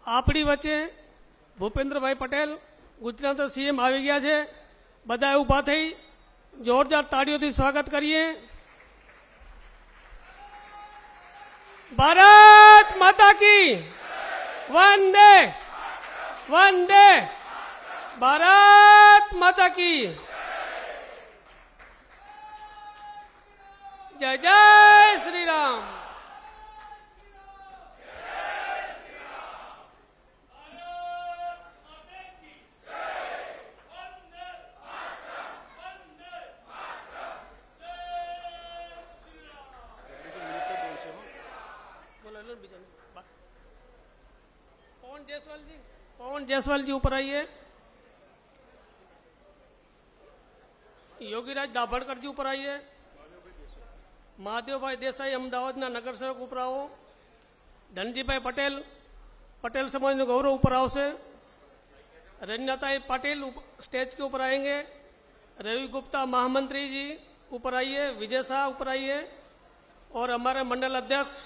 આપણી વચ્ચે ભૂપેન્દ્રભાઈ પટેલ ગુજરાતના સીએમ આવી ગયા છે. બધા ઊભા થઈ જોરદાર તાળીઓથી સ્વાગત કરીએ. ભારત માતા કી વંદે વંદે ભારત માતા કી જય જય શ્રી રામ. पवन जायसवाल जी ऊपर आइए. योगीराज दाभड़कर जी ऊपर आइए. महादेव भाई देसाई अमदावाद नगर सेवक ऊपर आओ. धनजी भाई पटेल पटेल समाज में गौरव ऊपर आओ से. रंजनाताई पाटिल स्टेज के ऊपर आएंगे. रवि गुप्ता महामंत्री जी ऊपर आइए. विजय शाह ऊपर आइए. और हमारे मंडल अध्यक्ष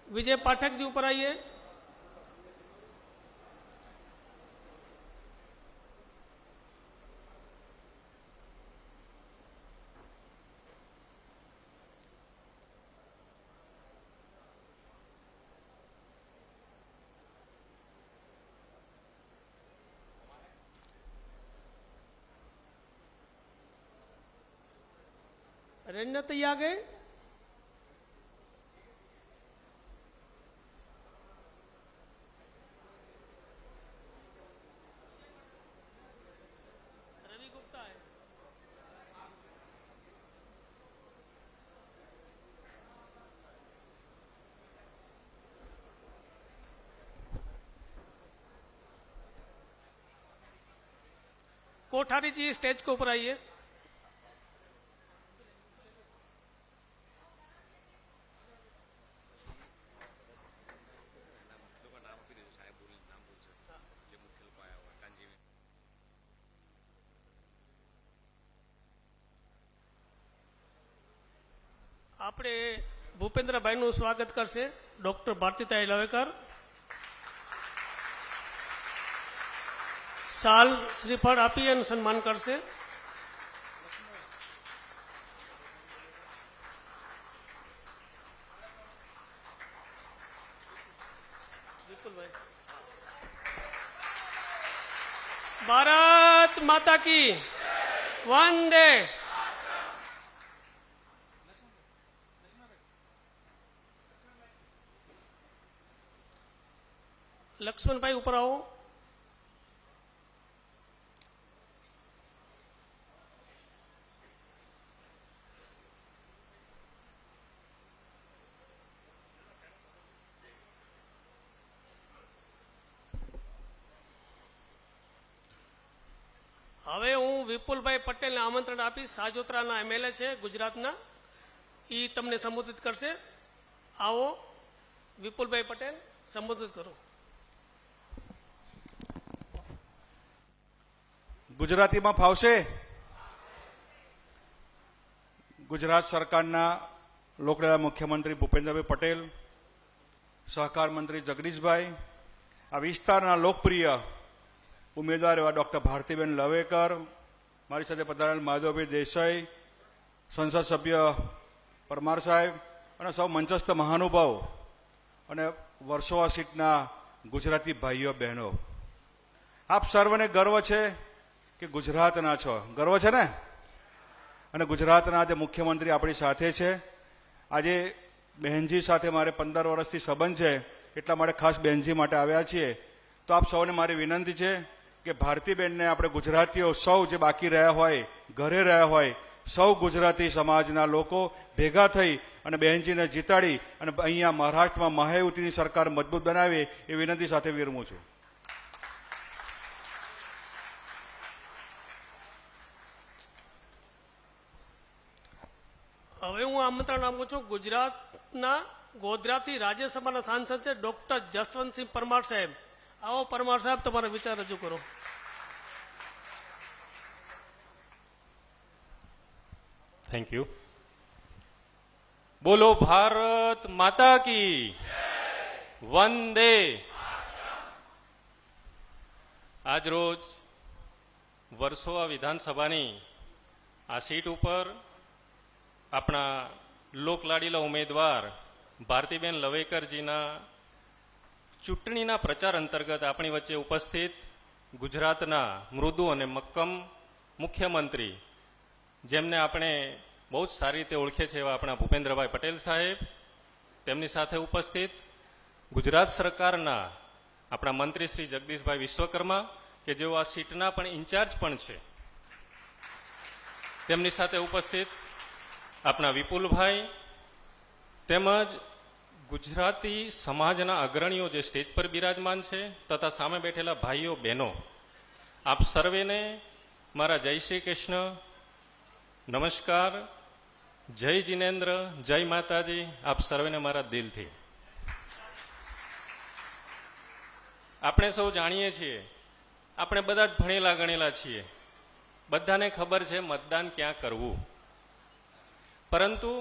विजय पाठक जी ऊपर आइए. रंजत आ गए. रवि गुप्ता है. कोठारी जी स्टेज के ऊपर आइए. આપણે ભૂપેન્દ્રભાઈનું સ્વાગત કરશે ડોક્ટર ભારતીતાઈ લવેકર. સાલ શ્રીફળ આપી અને સન્માન કરશે. ભારત માતા કી વંદે. लक्ष्मण भाई ऊपर आओ. હવે હું વિપુલભાઈ પટેલને આમંત્રણ આપીશ. સાજોતરાના એમએલએ છે ગુજરાતના. એ તમને સંબોધિત કરશે. આવો વિપુલભાઈ પટેલ, સંબોધિત કરો. ગુજરાતીમાં ફાવશે? ગુજરાત સરકારના લોકલાલા મુખ્યમંત્રી ભૂપેન્દ્રભાઈ પટેલ, સહકાર મંત્રી જગદીશભાઈ, આ વિસ્તારના લોકપ્રિય ઉમેદવાર એવા ડોક્ટર ભારતીબેન લવેકર, મારી સાથે પધારેલ માધવભાઈ દેસાઈ, સંસદ સભ્ય પરમાર સાહેબ અને સૌ મંચસ્થ મહાનુભાવો અને વર્સોવા સીટના ગુજરાતી ભાઈઓ બહેનો, આપ સર્વને ગર્વ છે કે ગુજરાતના છો. ગર્વ છે ને? અને ગુજરાતના આજે મુખ્યમંત્રી આપણી સાથે છે. આજે બહેનજી સાથે મારે 15 વર્ષથી સંબંધ છે, એટલા માટે ખાસ બહેનજી માટે આવ્યા છીએ. તો આપ સૌને મારી વિનંતી છે કે ભારતીબેનને આપણે ગુજરાતીઓ સૌ જે બાકી રહ્યા હોય, ઘરે રહ્યા હોય, સૌ ગુજરાતી સમાજના લોકો ભેગા થઈ અને બહેનજીને જીતાડી અને અહીંયા મહારાષ્ટ્રમાં મહાયુતિની સરકાર મજબૂત બનાવે એ વિનંતી સાથે વિરમું છું. હવે હું આમંત્રણ આપું છું ગુજરાતના ગોધરાથી રાજ્યસભાના સાંસદ છે ડોક્ટર જસવંતસિંહ પરમાર સાહેબ. आओ परमार साहब तुम्हारा विचार रजू करो। Thank you. बोलो भारत माता की वंदे આજ રોજ વર્સોવા વિધાનસભાની આ સીટ ઉપર આપણા લોકલાડીલા ઉમેદવાર ભારતીબેન લવેકરજીના ચૂંટણીના પ્રચાર અંતર્ગત આપણી વચ્ચે ઉપસ્થિત ગુજરાતના મૃદુ અને મક્કમ મુખ્યમંત્રી, જેમને આપણે બહુ જ સારી રીતે ઓળખે છે એવા આપણા ભૂપેન્દ્રભાઈ પટેલ સાહેબ, તેમની સાથે ઉપસ્થિત ગુજરાત સરકારના આપણા મંત્રી શ્રી જગદીશભાઈ વિશ્વકર્મા, કે જેઓ આ સીટના પણ ઇન્ચાર્જ પણ છે, તેમની સાથે ઉપસ્થિત આપણા વિપુલભાઈ, તેમજ ગુજરાતી સમાજના અગ્રણીઓ જે સ્ટેજ પર બિરાજમાન છે, તથા સામે બેઠેલા ભાઈઓ બહેનો, આપ સર્વેને મારા જય શ્રી કૃષ્ણ, નમસ્કાર, જય જિનેન્દ્ર, જય માતાજી, આપ સર્વેને મારા દિલથી. આપણે સૌ જાણીએ છીએ, આપણે બધા જ ભણેલા ગણેલા છીએ, બધાને ખબર છે મતદાન ક્યાં કરવું. પરંતુ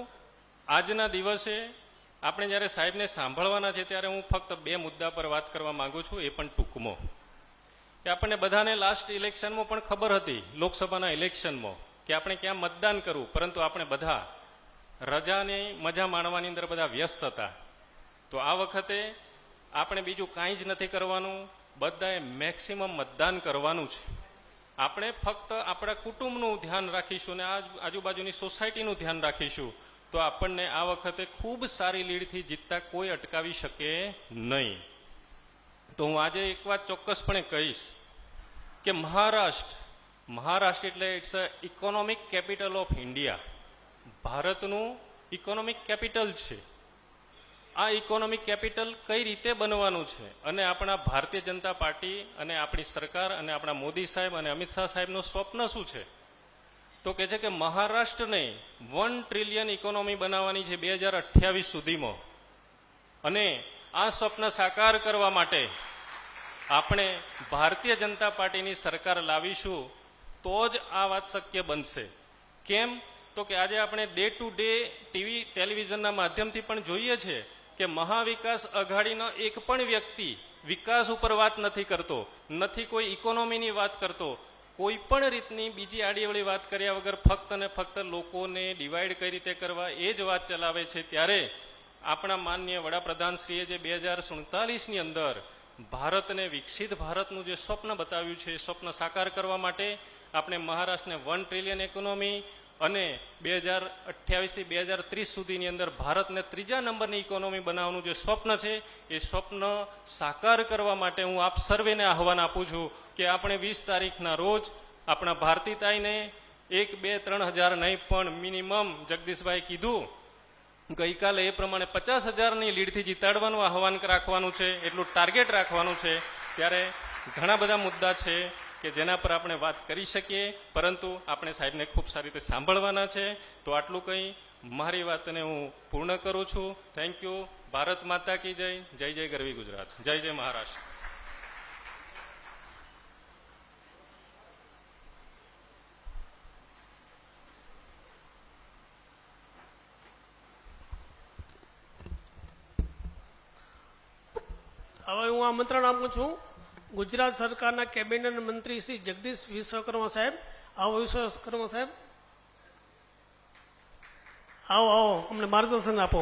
આજના દિવસે આપણે જ્યારે સાહેબને સાંભળવાના છે ત્યારે હું ફક્ત 2 મુદ્દા પર વાત કરવા માંગુ છું, એ પણ ટૂંકમાં. કે આપણને બધાને લાસ્ટ ઇલેક્શનમાં પણ ખબર હતી, લોકસભાના ઇલેક્શનમાં, કે આપણે ક્યાં મતદાન કરવું, પરંતુ આપણે બધા રજાની મજા માણવાની અંદર બધા વ્યસ્ત હતા. તો આ વખતે આપણે બીજું કાંઈ જ નથી કરવાનું, બધાએ મેક્સિમમ મતદાન કરવાનું છે. આપણે ફક્ત આપણા કુટુંબનું ધ્યાન રાખીશું અને આજુબાજુની સોસાયટીનું ધ્યાન રાખીશું તો આપણને આ વખતે ખૂબ સારી લીડથી જીતતા કોઈ અટકાવી શકે નહીં. તો હું આજે એક વાત ચોક્કસપણે કહીશ કે મહારાષ્ટ્ર એટલે it's a economic capital of India. ભારતનું ઇકોનોમિક કેપિટલ છે. આ ઇકોનોમિક કેપિટલ કઈ રીતે બનવાનું છે અને આપણા ભારતીય જનતા પાર્ટી અને આપણી સરકાર અને આપણા મોદી સાહેબ અને અમિત શાહ સાહેબનું સ્વપ્ન શું છે? તો કહે છે કે મહારાષ્ટ્રને 1 ટ્રિલિયન ઇકોનોમી બનાવવાની છે 2028 સુધીમાં. અને આ સ્વપ્ન સાકાર કરવા માટે આપણે ભારતીય જનતા પાર્ટીની સરકાર લાવીશું તો જ આ વાત શક્ય બનશે. કેમ? તો કે આજે આપણે ડે ટુ ડે ટીવી ટેલિવિઝનના માધ્યમથી પણ જોઈએ છે કે મહાવિકાસ અઘાડીનો એક પણ વ્યક્તિ વિકાસ ઉપર વાત નથી કરતો, નથી કોઈ ઇકોનોમીની વાત કરતો, કોઈ પણ રીતની બીજી આડીઅવળી વાત કર્યા વગર ફક્ત ને ફક્ત લોકોને ડિવાઈડ કઈ રીતે કરવા એ જ વાત ચલાવે છે. ત્યારે આપણા માનનીય વડાપ્રધાનશ્રીએ જે 2047ની અંદર ભારતને વિકસિત ભારતનું જે સ્વપ્ન બતાવ્યું છે, એ સ્વપ્ન સાકાર કરવા માટે આપણે મહારાષ્ટ્રને 1 ટ્રિલિયન ઇકોનોમી અને 2028 થી 2030 સુધીની અંદર ભારતને 3જા નંબરની ઇકોનોમી બનાવવાનું જે સ્વપ્ન છે, એ સ્વપ્ન સાકાર કરવા માટે હું આપ સર્વેને આહવાન આપું છું કે આપણે 20 તારીખના રોજ આપણા ભારતીતાઈને 1, 2, 3 હજાર નહીં પણ મિનિમમ જગદીશભાઈ કીધું ગઈકાલે એ પ્રમાણે 50,000ની લીડથી જીતાડવાનું આહવાન રાખવાનું છે, એટલું ટાર્ગેટ રાખવાનું છે. ત્યારે ઘણા બધા મુદ્દા છે કે જેના પર આપણે વાત કરી શકીએ, પરંતુ આપણે સાહેબને ખૂબ સારી રીતે સાંભળવાના છે. તો આટલું કંઈ મારી વાતને હું પૂર્ણ કરું છું. Thank you. ભારત માતા કી જય. જય જય ગરવી ગુજરાત. જય જય મહારાષ્ટ્ર. હવે હું આમંત્રણ આપું છું ગુજરાત સરકારના કેબિનેટ મંત્રી શ્રી જગદીશ વિશ્વકર્મા સાહેબ. આવો વિશ્વકર્મા સાહેબ, આવો અમને માર્ગદર્શન આપો.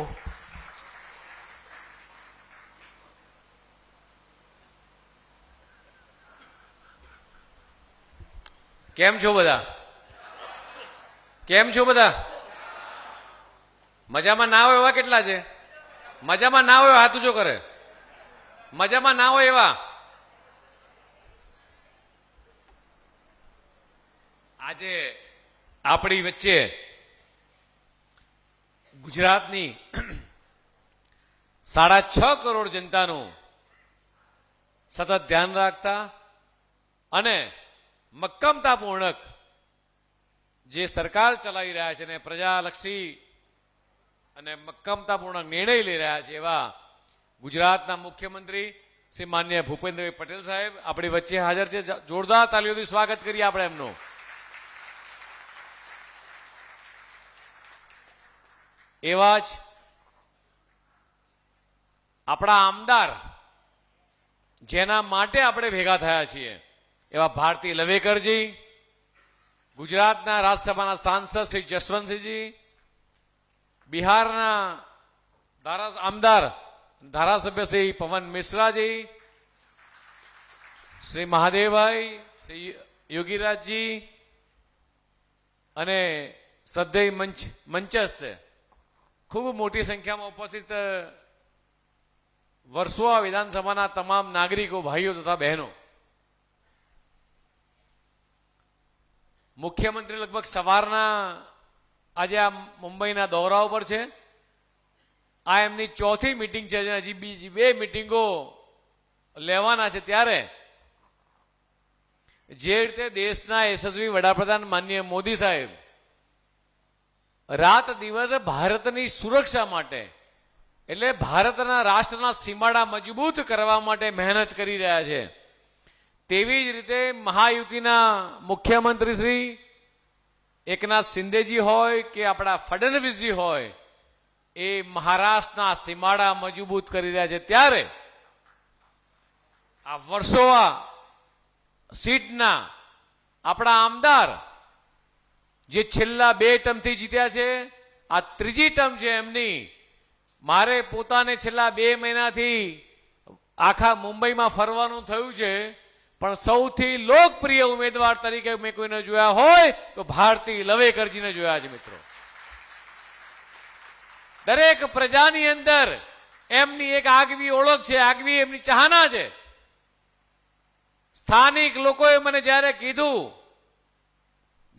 કેમ છો બધા? કેમ છો બધા? મજામાં ના હોય એવા કેટલા છે? મજામાં ના હોય હાથ ઊંચો કરે. મજામાં ના હોય એવા. આજે આપણી વચ્ચે ગુજરાતની 6.5 કરોડ જનતાનું સતત ધ્યાન રાખતા અને મક્કમતાપૂર્વક જે સરકાર ચલાવી રહ્યા છે અને પ્રજાલક્ષી અને મક્કમતાપૂર્ણ નિર્ણય લઈ રહ્યા છે એવા ગુજરાતના મુખ્યમંત્રી શ્રી માનનીય ભૂપેન્દ્રભાઈ પટેલ સાહેબ આપણી વચ્ચે હાજર છે. જોરદાર તાલીઓથી સ્વાગત કરીએ આપણે એમનું. એવા જ આપણા આમદાર જેના માટે આપણે ભેગા થયા છીએ, એવા ભારતી લવેકરજી, ગુજરાતના રાજ્યસભાના સાંસદ શ્રી જસવંતસિંહજી, બિહારના આમદાર ધારાસભ્ય શ્રી પવન મિશ્રાજી, શ્રી મહાદેવભાઈ, શ્રી યોગીરાજજી અને શ્રદ્ધેય મંચસ્થ ખૂબ મોટી સંખ્યામાં ઉપસ્થિત વર્ષોવા વિધાનસભાના તમામ નાગરિકો, ભાઈઓ તથા બહેનો, મુખ્યમંત્રી લગભગ સવારના આજે આ મુંબઈના દોરા ઉપર છે. આ એમની ચોથી મીટિંગ છે, હજી બીજી 2 મીટિંગો લેવાના છે. ત્યારે જે રીતે દેશના યશસ્વી વડાપ્રધાન માનનીય મોદી સાહેબ રાત દિવસ ભારતની સુરક્ષા માટે, એટલે ભારતના રાષ્ટ્રના સીમાડા મજબૂત કરવા માટે મહેનત કરી રહ્યા છે, તેવી જ રીતે મહાયુતિના મુખ્યમંત્રી શ્રી એકનાથ શિંદેજી હોય કે આપણા ફડણવીસજી હોય, એ મહારાષ્ટ્રના સીમાડા મજબૂત કરી રહ્યા છે. ત્યારે આ વર્ષોવા સીટના આપણા આમદાર જે છેલ્લા 2 ટર્મથી જીત્યા છે, આ ત્રીજી ટર્મ છે એમની. મારે પોતાને છેલ્લા 2 મહિનાથી આખા મુંબઈમાં ફરવાનું થયું છે, પણ સૌથી લોકપ્રિય ઉમેદવાર તરીકે મેં કોઈને જોયા હોય તો ભારતી લવેકરજીને જોયા છે. મિત્રો, દરેક પ્રજાની અંદર એમની એક આગવી ઓળખ છે, આગવી એમની ચાહના છે. સ્થાનિક લોકોએ મને જ્યારે કીધું,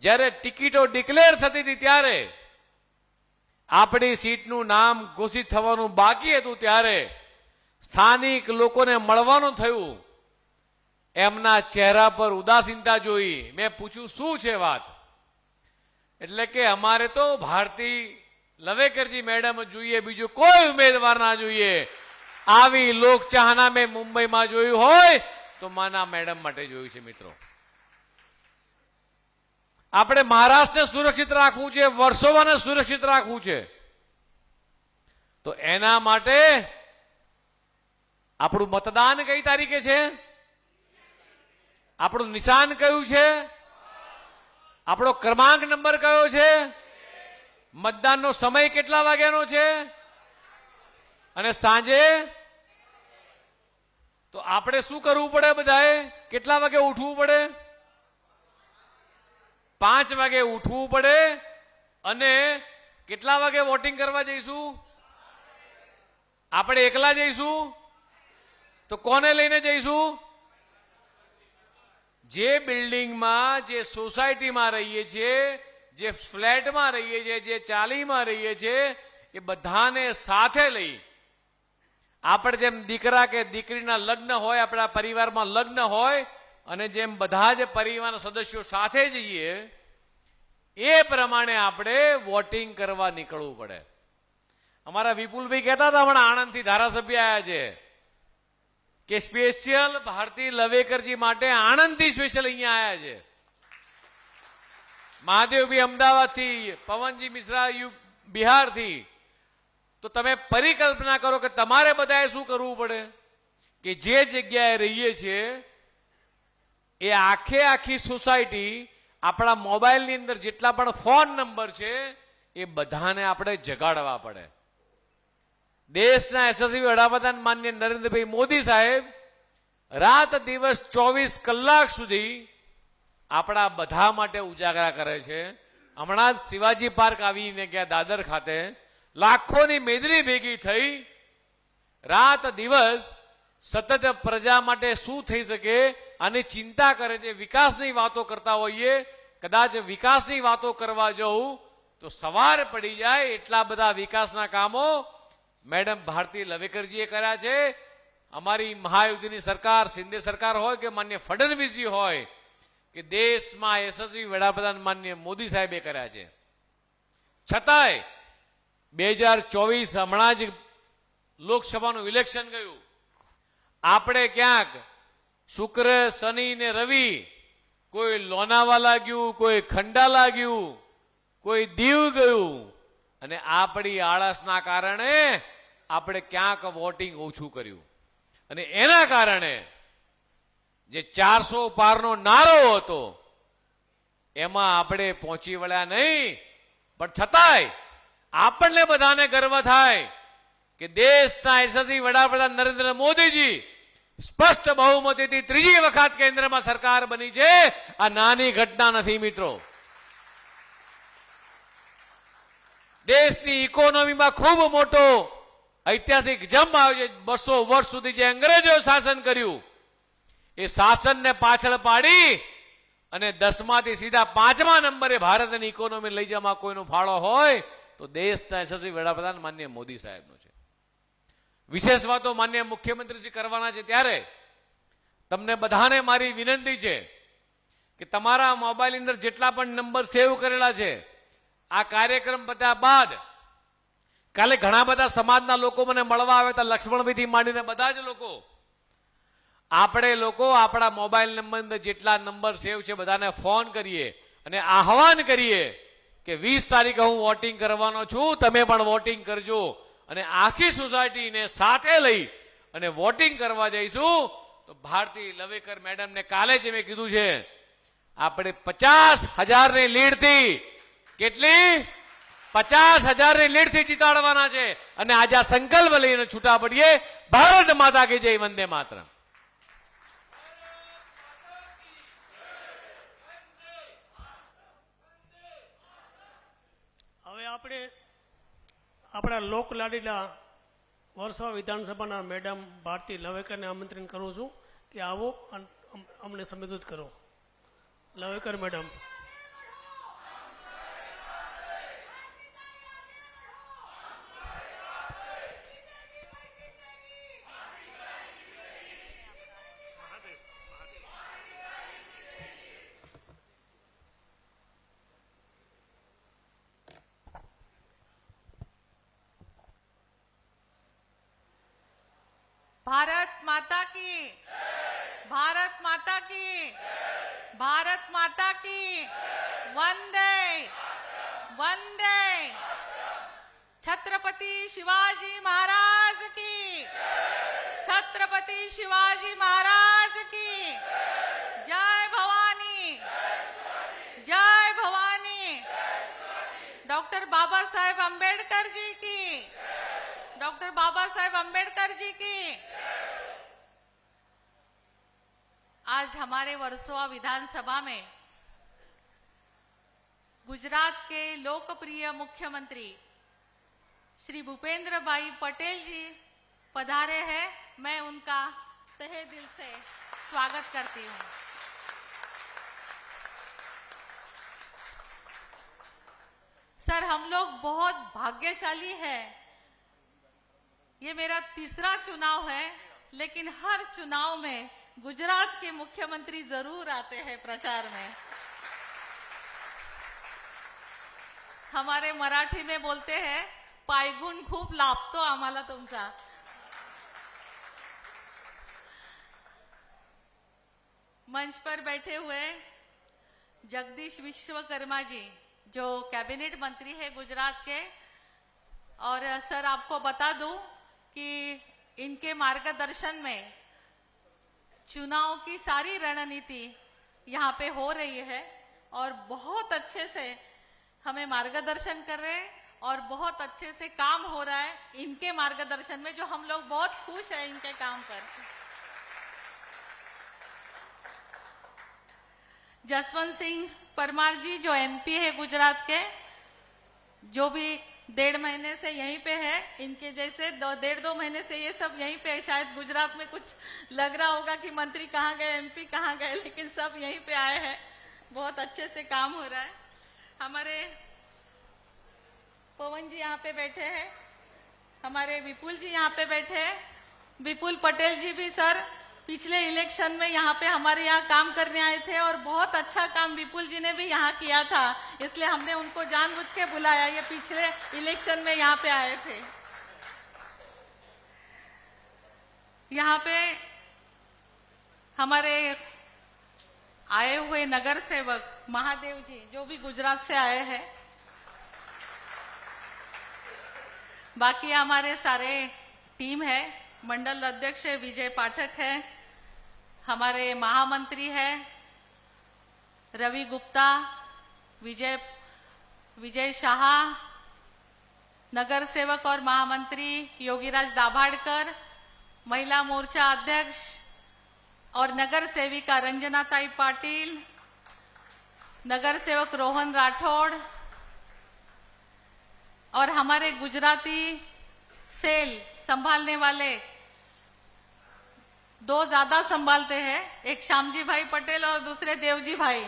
જ્યારે ટિકિટો ડિક્લેર થતી હતી ત્યારે આપણી સીટનું નામ ઘોષિત થવાનું બાકી હતું, ત્યારે સ્થાનિક લોકોને મળવાનું થયું. એમના ચહેરા પર ઉદાસીનતા જોઈ. મેં પૂછ્યું શું છે વાત? એટલે કે અમારે તો ભારતી લવેકરજી મેડમ જોઈએ, બીજું કોઈ ઉમેદવાર ના જોઈએ. આવી લોકચાહના મેં મુંબઈમાં જોયું હોય તો માના મેડમ માટે જોયું છે. મિત્રો, આપણે મહારાષ્ટ્રને સુરક્ષિત રાખવું છે, વર્ષોવાને સુરક્ષિત રાખવું છે, તો એના માટે આપણું મતદાન કઈ તારીખે છે? આપણું નિશાન કયું છે? આપણો ક્રમાંક નંબર કયો છે? મતદાનનો સમય કેટલા વાગ્યાનો છે? અને સાંજે તો આપણે શું કરવું પડે? બધાએ કેટલા વાગે ઉઠવું પડે? 5 વાગે ઉઠવું પડે. અને કેટલા વાગે વોટિંગ કરવા જઈશું? આપણે એકલા જઈશું તો કોને લઈને જઈશું? જે બિલ્ડિંગમાં, જે સોસાયટીમાં રહીએ છીએ, જે ફ્લેટમાં રહીએ છીએ, જે ચાલીમાં રહીએ છીએ, એ બધાને સાથે લઈ આપણે જેમ દીકરા કે દીકરીના લગ્ન હોય, આપણા પરિવારમાં લગ્ન હોય, અને જેમ બધા જ પરિવારના સદસ્યો સાથે જઈએ, એ પ્રમાણે આપણે વોટિંગ કરવા નીકળવું પડે. અમારા વિપુલભાઈ કહેતા હતા, હમણાં આણંદથી ધારાસભ્ય આવ્યા છે, કે સ્પેશિયલ ભારતી લવેકરજી માટે આણંદથી સ્પેશિયલ અહીંયા આવ્યા છે. મહાદેવભાઈ અમદાવાદથી, પવનજી મિશ્રા બિહારથી. તો તમે પરિકલ્પના કરો કે તમારે બધાએ શું કરવું પડે કે જે જગ્યાએ રહીએ છીએ એ આખી સોસાયટી, આપણા મોબાઈલની અંદર જેટલા પણ ફોન નંબર છે એ બધાને આપણે જગાડવા પડે. દેશના યશસ્વી વડાપ્રધાન માનનીય નરેન્દ્રભાઈ મોદી સાહેબ રાત દિવસ 24 કલાક સુધી આપણા બધા માટે ઉજાગરા કરે છે. હમણાં જ શિવાજી પાર્ક આવીને ગયા દાદર ખાતે, લાખોની મેદની ભેગી થઈ, રાત દિવસ સતત પ્રજા માટે શું થઈ શકે આની ચિંતા કરે છે. વિકાસની વાતો કરતા હોઈએ, કદાચ વિકાસની વાતો કરવા જવું તો સવાર પડી જાય, એટલા બધા વિકાસના કામો મેડમ ભારતી લવેકરજીએ કર્યા છે. અમારી મહાયુતિની સરકાર, શિંદે સરકાર હોય કે માન્ય ફડણવીસજી હોય, કે દેશમાં યશસ્વી વડાપ્રધાન માન્ય મોદી સાહેબે કર્યા છે. છતાંય 2024 હમણાં જ લોકસભાનું ઇલેક્શન ગયું, આપણે ક્યાંક શુક્ર, શનિ ને રવિ, કોઈ લોનાવાલા ગયું, કોઈ ખંડાલા ગયું, કોઈ દીવ ગયું, અને આપણી આળસના કારણે આપણે ક્યાંક વોટિંગ ઓછું કર્યું. અને એના કારણે જે 400 પારનો નારો હતો એમાં આપણે પહોંચી વળ્યા નહીં, પણ છતાંય આપણને બધાને ગર્વ થાય કે દેશના યશસ્વી વડાપ્રધાન નરેન્દ્ર મોદીજી સ્પષ્ટ બહુમતીથી ત્રીજી વખત કેન્દ્રમાં સરકાર બની છે. આ નાની ઘટના નથી મિત્રો. દેશની ઇકોનોમીમાં ખૂબ મોટો ઐતિહાસિક જંપ આવ્યો છે. 200 વર્ષ સુધી જે અંગ્રેજો શાસન કર્યું એ શાસનને પાછળ પાડી અને 10માંથી સીધા 5મા નંબરે ભારતની ઇકોનોમી લઈ જવામાં કોઈનો ફાળો હોય તો દેશના યશસ્વી વડાપ્રધાન માનનીય મોદી સાહેબનો છે. વિશેષ વાતો માનનીય મુખ્યમંત્રીશ્રી કરવાના છે ત્યારે તમને બધાને મારી વિનંતી છે કે તમારા મોબાઈલ અંદર જેટલા પણ નંબર સેવ કરેલા છે, આ કાર્યક્રમ પત્યા બાદ કાલે ઘણા બધા સમાજના લોકો મને મળવા આવ્યા હતા, લક્ષ્મણભાઈથી માંડીને બધા જ લોકો. આપણે લોકો આપણા મોબાઈલ નંબર અંદર જેટલા નંબર સેવ છે બધાને ફોન કરીએ અને આહવાન કરીએ કે 20 તારીખે હું વોટિંગ કરવાનો છું, તમે પણ વોટિંગ કરજો અને આખી સોસાયટીને સાથે લઈ અને વોટિંગ કરવા જઈશું. તો ભારતી લવેકર મેડમને કાલે જ મેં કીધું છે આપણે 50,000ની લીડથી, કેટલી 50,000ની લીડથી જીતાડવાના છે. અને આજે આ સંકલ્પ લઈને છૂટા પડીએ. ભારત માતા કી જય, વંદે માતરમ. હવે આપણે આપણા લોક લાડીલા વરસાદ વિધાનસભાના મેડમ ભારતી લવેકરને આમંત્રણ કરું છું કે આવો અને અમને સંબોધિત કરો. લવેકર મેડમ. भारत माता की, भारत माता की, भारत माता की, वंदे वंदे. छत्रपति शिवाजी महाराज की, छत्रपति शिवाजी महाराज की जय भवानी, जय भवानी. डॉक्टर बाबा साहेब अंबेडकर जी की, डॉक्टर बाबा साहेब अंबेडकर जी की. आज हमारे वर्सोवा विधानसभा में गुजरात के लोकप्रिय मुख्यमंत्री श्री भूपेंद्र भाई पटेल जी पधारे हैं. मैं उनका तहे दिल से स्वागत करती हूं. सर, हम लोग बहुत भाग्यशाली हैं. ये मेरा तीसरा चुनाव है, लेकिन हर चुनाव में गुजरात के मुख्यमंत्री जरूर आते हैं प्रचार में. हमारे मराठी में बोलते हैं पायगुण खूप लाभतो आम्हाला तुमचा. मंच पर बैठे हुए जगदीश विश्वकर्मा जी जो कैबिनेट मंत्री है गुजरात के, और सर आपको बता दूं कि इनके मार्गदर्शन में चुनाव की सारी रणनीति यहाँ पे हो रही है और बहुत अच्छे से हमें मार्गदर्शन कर रहे हैं और बहुत अच्छे से काम हो रहा है इनके मार्गदर्शन में, जो हम लोग बहुत खुश हैं इनके काम पर. जसवंत सिंह परमार जी जो एमपी है गुजरात के, जो भी 1.5 महीने से यहीं पे है, इनके जैसे 1.5-2 महीने से ये सब यहीं पे है. शायद गुजरात में कुछ लग रहा होगा कि मंत्री कहाँ गए, एमपी कहाँ गए, लेकिन सब यहीं पे आए हैं. बहुत अच्छे से काम हो रहा है. हमारे पवन जी यहाँ पे बैठे हैं, हमारे विपुल जी यहाँ पे बैठे हैं. विपुल पटेल जी भी सर पिछले इलेक्शन में यहाँ पे हमारे यहाँ काम करने आए थे और बहुत अच्छा काम विपुल जी ने भी यहाँ किया था, इसलिए हमने उनको जानबूझ के बुलाया. ये पिछले इलेक्शन में यहाँ पे आए थे. यहाँ पे हमारे आए हुए नगर सेवक महादेव जी जो भी गुजरात से आए हैं. बाकी हमारे सारे टीम है. मंडल अध्यक्ष विजय पाठक है, हमारे महामंत्री है रवि गुप्ता, विजय शाह, नगर सेवक और महामंत्री योगीराज दाभाड़कर, महिला मोर्चा अध्यक्ष और नगर सेविका रंजनाताई पाटिल, नगर सेवक रोहन राठौड़ और हमारे गुजराती सेल संभालने वाले दो ज्यादा संभालते हैं, एक श्यामजी भाई पटेल और दूसरे देवजी भाई,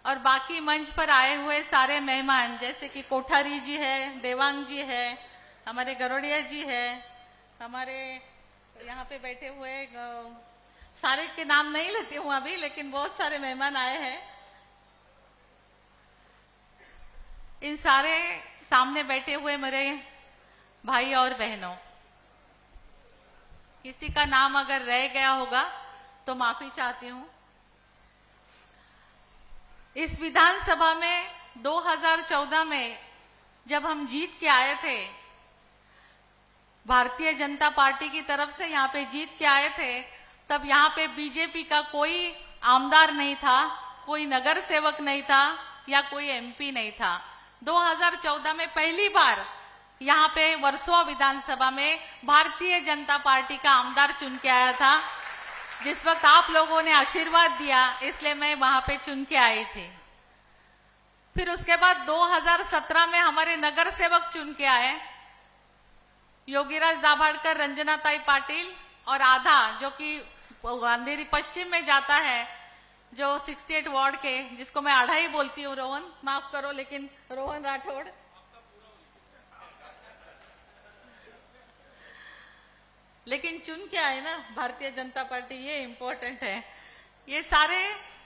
और बाकी मंच पर आए हुए सारे मेहमान जैसे कि कोठारी जी है, देवांग जी है, हमारे गरोड़िया जी है, हमारे यहाँ पे बैठे हुए सारे के नाम नहीं लेती हूँ अभी, लेकिन बहुत सारे मेहमान आए हैं। इन सारे सामने बैठे हुए मेरे भाई और बहनों, किसी का नाम अगर रह गया होगा तो माफी चाहती हूँ। इस विधानसभा में 2014 में जब हम जीत के आए थे, भारतीय जनता पार्टी की तरफ से यहाँ पे जीत के आए थे, तब यहाँ पे बीजेपी का कोई आमदार नहीं था, कोई नगर सेवक नहीं था या कोई एमपी नहीं था। 2014 में पहली बार यहाँ पे वर्सोवा विधानसभा में भारतीय जनता पार्टी का आमदार चुन के आया था। जिस वक्त आप लोगों ने आशीर्वाद दिया, इसलिए मैं वहां पे चुन के आई थी। फिर उसके बाद 2017 में हमारे नगर सेवक चुन के आए, योगीराज दाभाड़कर, रंजनाताई पाटिल और आधा जो कि अंधेरी पश्चिम में जाता है, जो 68 वार्ड के, जिसको मैं आधा ही बोलती हूँ, रोहन माफ करो, लेकिन रोहन राठौड़, लेकिन चुन के आए ना भारतीय जनता पार्टी, ये इम्पोर्टेंट है। ये सारे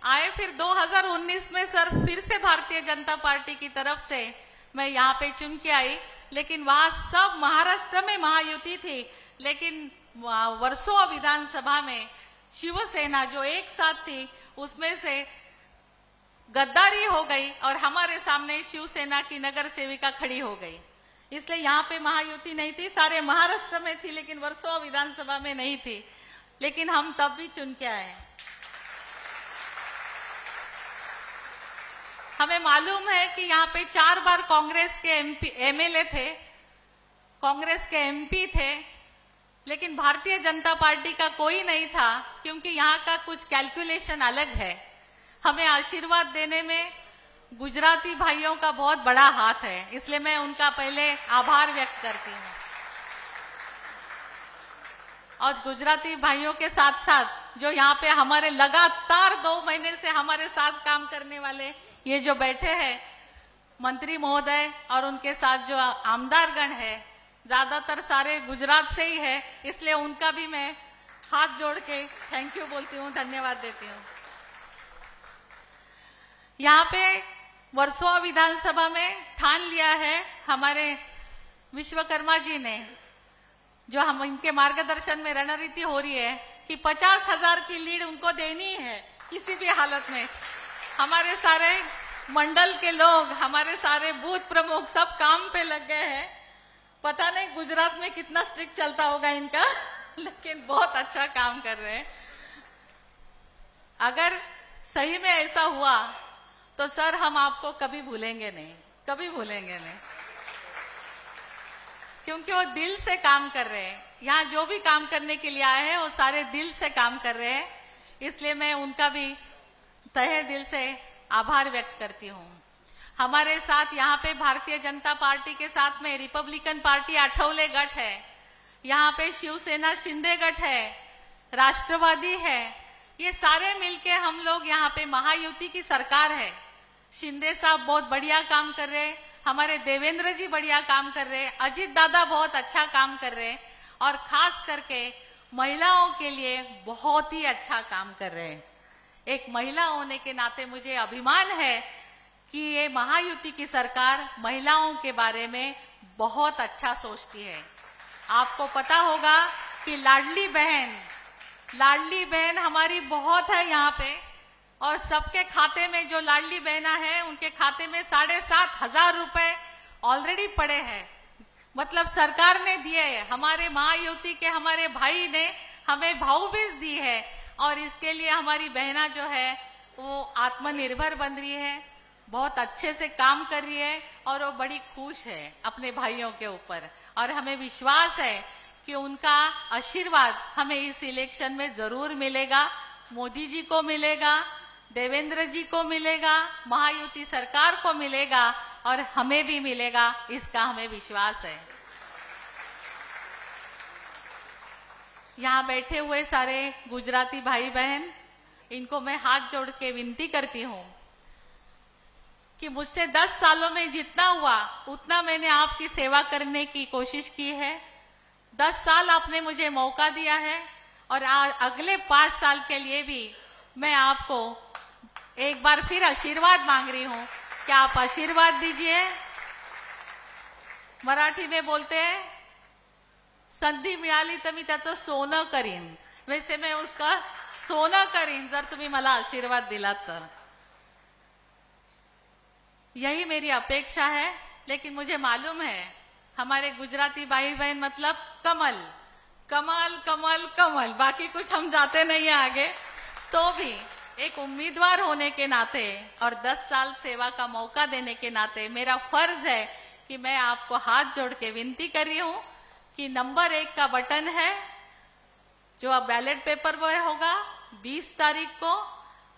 आए। फिर 2019 में सर फिर से भारतीय जनता पार्टी की तरफ से मैं यहाँ पे चुन के आई, लेकिन वहां सब महाराष्ट्र में महायुति थी, लेकिन वर्सोवा विधानसभा में शिवसेना जो एक साथ थी उसमें से गद्दारी हो गई और हमारे सामने शिवसेना की नगर सेविका खड़ी हो गई। इसलिए यहाँ पे महायुति नहीं थी, सारे महाराष्ट्र में थी, लेकिन वर्सोवा विधानसभा में नहीं थी। लेकिन हम तब भी चुन के आए। हमें मालूम है कि यहाँ पे 4 बार कांग्रेस के एमएलए थे, कांग्रेस के एमपी थे, लेकिन भारतीय जनता पार्टी का कोई नहीं था, क्योंकि यहाँ का कुछ कैलकुलेशन अलग है। हमें आशीर्वाद देने में गुजराती भाइयों का बहुत बड़ा हाथ है, इसलिए मैं उनका पहले आभार व्यक्त करती हूँ। और गुजराती भाइयों के साथ साथ जो यहाँ पे हमारे लगातार 2 महीने से हमारे साथ काम करने वाले ये जो बैठे हैं मंत्री महोदय और उनके साथ जो आमदारगण है, ज्यादातर सारे गुजरात से ही है, इसलिए उनका भी मैं हाथ जोड़ के थैंक यू बोलती हूँ, धन्यवाद देती हूँ। यहाँ पे वर्सोवा विधानसभा में ठान लिया है हमारे विश्वकर्मा जी ने, जो हम इनके मार्गदर्शन में रणनीति हो रही है कि 50,000 की लीड उनको देनी है किसी भी हालत में। हमारे सारे मंडल के लोग, हमारे सारे बूथ प्रमुख सब काम पे लग गए हैं। पता नहीं गुजरात में कितना स्ट्रिक्ट चलता होगा इनका, लेकिन बहुत अच्छा काम कर रहे हैं। अगर सही में ऐसा हुआ तो सर हम आपको कभी भूलेंगे नहीं, कभी भूलेंगे नहीं, क्योंकि वो दिल से काम कर रहे हैं। यहाँ जो भी काम करने के लिए आए हैं वो सारे दिल से काम कर रहे हैं, इसलिए मैं उनका भी तहे दिल से आभार व्यक्त करती हूँ। हमारे साथ यहाँ पे भारतीय जनता पार्टी के साथ में रिपब्लिकन पार्टी आठवले गठ है, यहाँ पे शिवसेना शिंदे गठ है, राष्ट्रवादी है, ये सारे मिलके हम लोग यहाँ पे महायुति की सरकार है। शिंदे साहब बहुत बढ़िया काम कर रहे हैं, हमारे देवेंद्र जी बढ़िया काम कर रहे हैं, अजित दादा बहुत अच्छा काम कर रहे हैं, और खास करके महिलाओं के लिए बहुत ही अच्छा काम कर रहे हैं। एक महिला होने के नाते मुझे अभिमान है कि ये महायुति की सरकार महिलाओं के बारे में बहुत अच्छा सोचती है। आपको पता होगा कि लाडली बहन हमारी बहुत है यहाँ पे, और सबके खाते में जो लाडली बहना है उनके खाते में 7,500 रुपए ऑलरेडी पड़े हैं। मतलब सरकार ने दिए है, हमारे महायुति के हमारे भाई ने हमें भाऊबीज दी है और इसके लिए हमारी बहना जो है वो आत्मनिर्भर बन रही है, बहुत अच्छे से काम कर रही है और वो बड़ी खुश है अपने भाइयों के ऊपर। और हमें विश्वास है कि उनका आशीर्वाद हमें इस इलेक्शन में जरूर मिलेगा, मोदी जी को मिलेगा, देवेंद्र जी को मिलेगा, महायुति सरकार को मिलेगा और हमें भी मिलेगा, इसका हमें विश्वास है। यहाँ बैठे हुए सारे गुजराती भाई बहन, इनको मैं हाथ जोड़ के विनती करती हूँ कि मुझसे 10 सालों में जितना हुआ उतना मैंने आपकी सेवा करने की कोशिश की है। 10 साल आपने मुझे मौका दिया है और अगले 5 साल के लिए भी मैं आपको एक बार फिर आशीर्वाद मांग रही हूं। क्या आप आशीर्वाद दीजिए? मराठी में बोलते हैं संधी मिळाली तर मी त्याचं सोनं करीन, वैसे मैं उसका सोनं करीन जर तुम्ही मला आशीर्वाद दिलात तर। यही मेरी अपेक्षा है। लेकिन मुझे मालूम है हमारे गुजराती भाई बहन मतलब कमल कमल कमल कमल, बाकी कुछ हम जाते नहीं है आगे। तो भी एक उम्मीदवार होने के नाते और 10 साल सेवा का मौका देने के नाते मेरा फर्ज है कि मैं आपको हाथ जोड़ के विनती कर रही हूं कि नंबर 1 का बटन है जो अब बैलेट पेपर पर होगा 20 तारीख को,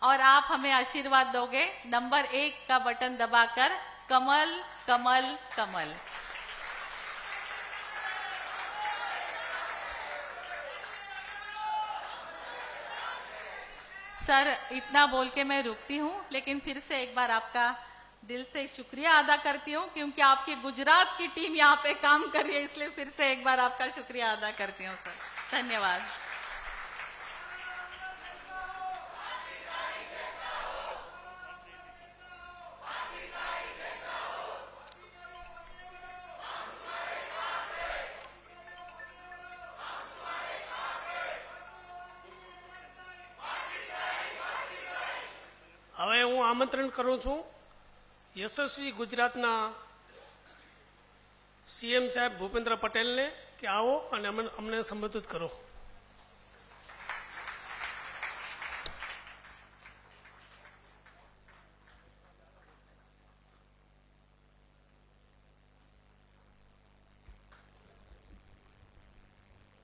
और आप हमें आशीर्वाद दोगे नंबर 1 का बटन दबाकर कमल कमल कमल। सर इतना बोल के मैं रुकती हूँ, लेकिन फिर से एक बार आपका दिल से शुक्रिया अदा करती हूँ क्योंकि आपकी गुजरात की टीम यहाँ पे काम कर रही है, इसलिए फिर से एक बार आपका शुक्रिया अदा करती हूँ सर। धन्यवाद। હવે હું આમંત્રણ કરું છું યશસ્વી ગુજરાતના સીએમ સાહેબ ભૂપેન્દ્ર પટેલને કે આવો અને અમને સંબોધિત કરો।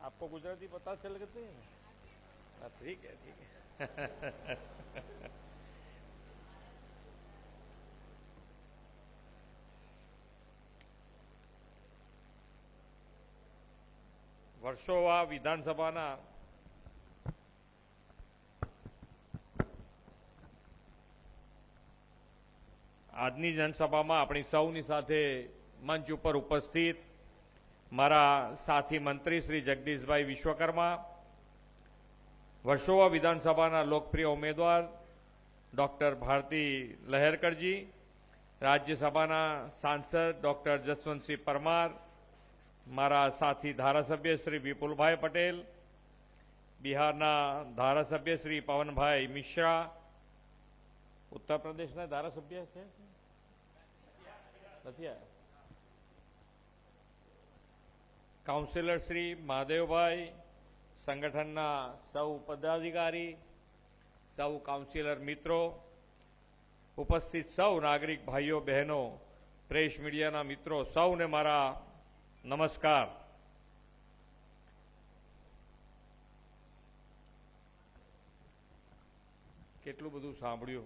आपको गुजराती पता चल गई है? ठीक है ठीक है। વર્ષોવા વિધાનસભાના આજની જનસભામાં આપણી સૌની સાથે મંચ ઉપર ઉપસ્થિત મારા સાથી મંત્રી શ્રી જગદીશભાઈ વિશ્વકર્મા, વર્ષોવા વિધાનસભાના લોકપ્રિય ઉમેદવાર ડોક્ટર ભારતી લહેરકરજી, રાજ્યસભાના સાંસદ ડોક્ટર જસવંતસિંહ પરમાર, મારા સાથી ધારાસભ્ય શ્રી વિપુલભાઈ પટેલ, બિહારના ધારાસભ્ય શ્રી પવનભાઈ મિશ્રા, ઉત્તર પ્રદેશના ધારાસભ્ય છે નથી આવ્યા, કાઉન્સિલર શ્રી મહાદેવભાઈ, સંગઠનના સૌ પદાધિકારી, સૌ કાઉન્સિલર મિત્રો, ઉપસ્થિત સૌ નાગરિક ભાઈઓ બહેનો, પ્રેસ મીડિયાના મિત્રો, સૌને મારા નમસ્કાર। કેટલું બધું સાંભળ્યું।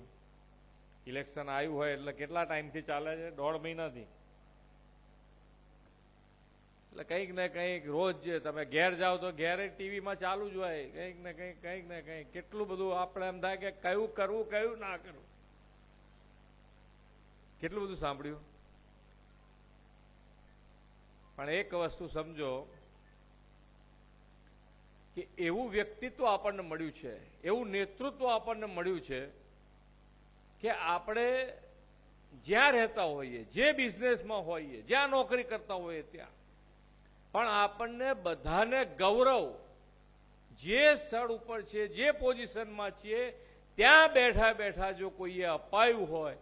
ઇલેક્શન આવ્યું હોય એટલે કેટલા ટાઈમથી ચાલે છે? 1.5 મહિનાથી। એટલે કંઈક ને કંઈક રોજ જે તમે ઘેર જાઓ તો ઘેરે ટીવીમાં ચાલુ જ હોય કંઈક ને કંઈક કેટલું બધું આપણે એમ થાય કે કયું કરવું કયું ના કરવું, કેટલું બધું સાંભળ્યું। પણ એક વસ્તુ સમજો કે એવું વ્યક્તિત્વ આપણને મળ્યું છે, એવું નેતૃત્વ આપણને મળ્યું છે કે આપણે જ્યાં રહેતા હોઈએ, જે બિઝનેસમાં હોઈએ, જ્યાં નોકરી કરતા હોઈએ ત્યાં પણ આપણને બધાને ગૌરવ જે સ્થળ ઉપર છે, જે પોઝિશનમાં છીએ ત્યાં બેઠા બેઠા જો કોઈએ અપાયું હોય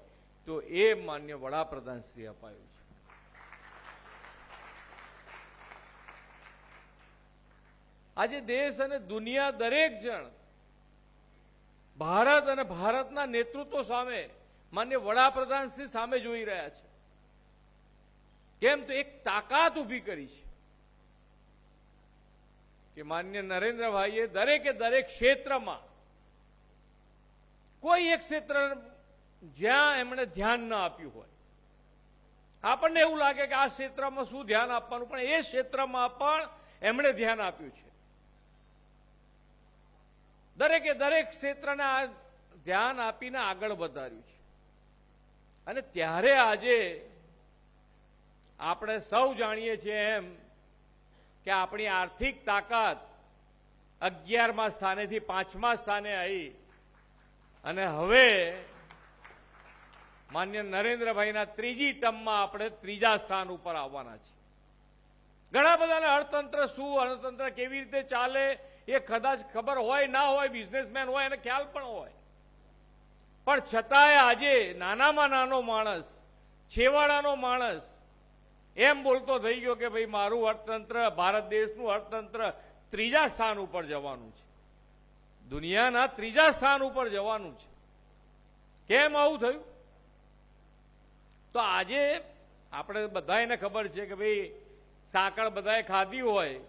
તો એ માન્ય વડાપ્રધાન શ્રી અપાયું છે। આજે દેશ અને દુનિયા દરેક જણ ભારત અને ભારતના નેતૃત્વ સામે માન્ય વડાપ્રધાન શ્રી સામે જોઈ રહ્યા છે. કેમ તો એક તાકાત ઊભી કરી છે કે માન્ય નરેન્દ્રભાઈએ દરેકે દરેક ક્ષેત્રમાં કોઈ એક ક્ષેત્ર જ્યાં એમણે ધ્યાન ન આપ્યું હોય, આપણને એવું લાગે કે આ ક્ષેત્રમાં શું ધ્યાન આપવાનું, પણ એ ક્ષેત્રમાં પણ એમણે ધ્યાન આપ્યું છે. દરેકે દરેક ક્ષેત્રને આ ધ્યાન આપીને આગળ વધાર્યું છે. અને ત્યારે આજે આપણે સૌ જાણીએ છીએ એમ કે આપણી આર્થિક તાકાત 11મા સ્થાનેથી 5મા સ્થાને આવી અને હવે માન્ય નરેન્દ્રભાઈના ત્રીજી ટર્મમાં આપણે ત્રીજા સ્થાન ઉપર આવવાના છે. ઘણા બધાને અર્થતંત્ર શું, અર્થતંત્ર કેવી રીતે ચાલે એ કદાચ ખબર હોય ના હોય, બિઝનેસમેન હોય એને ખ્યાલ પણ હોય, પણ છતાંય આજે નાનામાં નાનો માણસ, છેવાડાનો માણસ એમ બોલતો થઈ ગયો કે ભાઈ મારું અર્થતંત્ર, ભારત દેશનું અર્થતંત્ર ત્રીજા સ્થાન ઉપર જવાનું છે, દુનિયાના ત્રીજા સ્થાન ઉપર જવાનું છે. કેમ આવું થયું? તો આજે આપણે બધાને ખબર છે કે ભાઈ સાંકળ બધાએ ખાધી હોય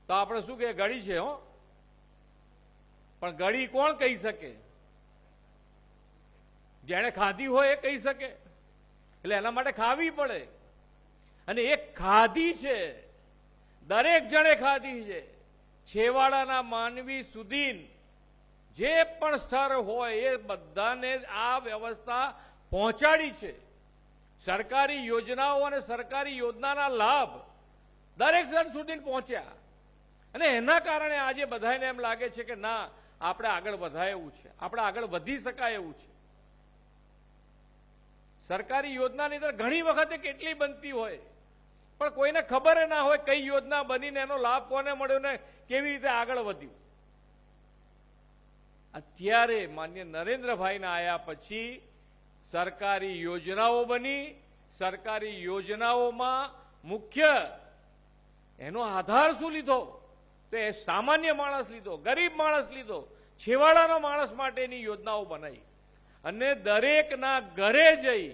તો આપણે શું કે ગળી છે, હો, પણ ગળી કોણ કહી શકે? જેણે ખાધી હોય એ કહી શકે. એટલે એના માટે ખાવી પડે. અને એ ખાધી છે, દરેક જણે ખાધી છે. છેવાડાના માનવી સુધી જે પણ સ્તર હોય એ બધાને આ વ્યવસ્થા પહોંચાડી છે. સરકારી યોજનાઓ અને સરકારી યોજનાના લાભ દરેક જણ સુધી પહોંચ્યા અને એના કારણે આજે બધાને એમ લાગે છે કે ના, આપણે આગળ વધાય એવું છે, આપણે આગળ વધી શકાય એવું છે. સરકારી યોજનાની અંદર ઘણી વખતે કેટલી બનતી હોય પણ કોઈને ખબર ના હોય કઈ યોજના બનીને એનો લાભ કોને મળ્યો ને કેવી રીતે આગળ વધ્યું. અત્યારે માન્ય નરેન્દ્રભાઈના આયા પછી સરકારી યોજનાઓ બની. સરકારી યોજનાઓમાં મુખ્ય એનો આધાર શું લીધો? તો એ સામાન્ય માણસ લીધો, ગરીબ માણસ લીધો, છેવાડાનો માણસ માટેની યોજનાઓ બનાવી અને દરેકના ઘરે જઈ